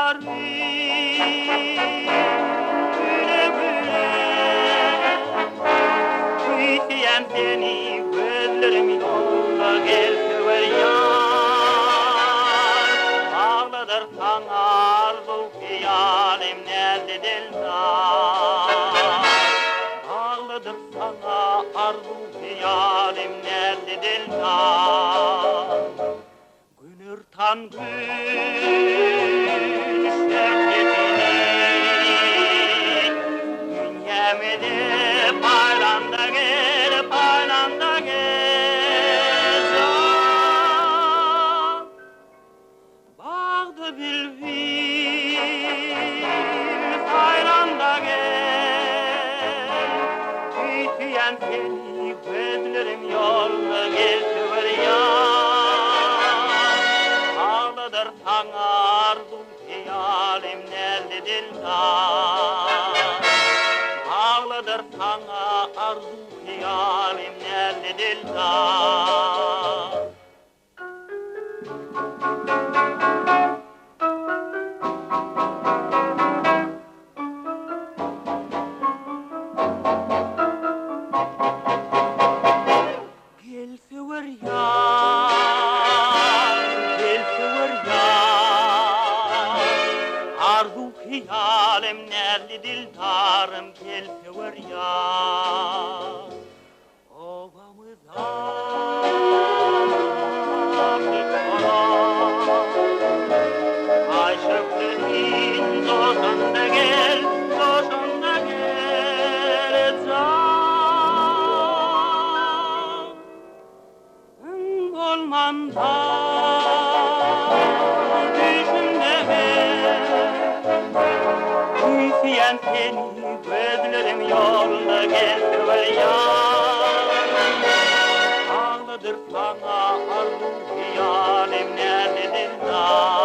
yarim güle güle. Tüyseyen seni gözlerim yolda gel sever yar. Ağladır sana arzu hayalim nerede dildar. Ağladır sana arzu hayalim nerede dildar. Gülür tan gün şevketini dünyame de paylanda gel can. Bağda bülbül paylanda gel. Tüyseyen seni gözlerim yolda gel sever yar. Ağladır sana arzu hayalim nerede dildar. Ağladır sana arzu hayalim nerede dildar. Gel sever yar, gel sever yar. Arzu hayalim nerede dildarım gel sever yar. Ovamıza bir konak, aşıkların dostunda gel can. Olmanda düşündeme, tüyseyen seni gözlerim yolda gel sever yar. Ağladır sana arzu hayalim nerede dildar.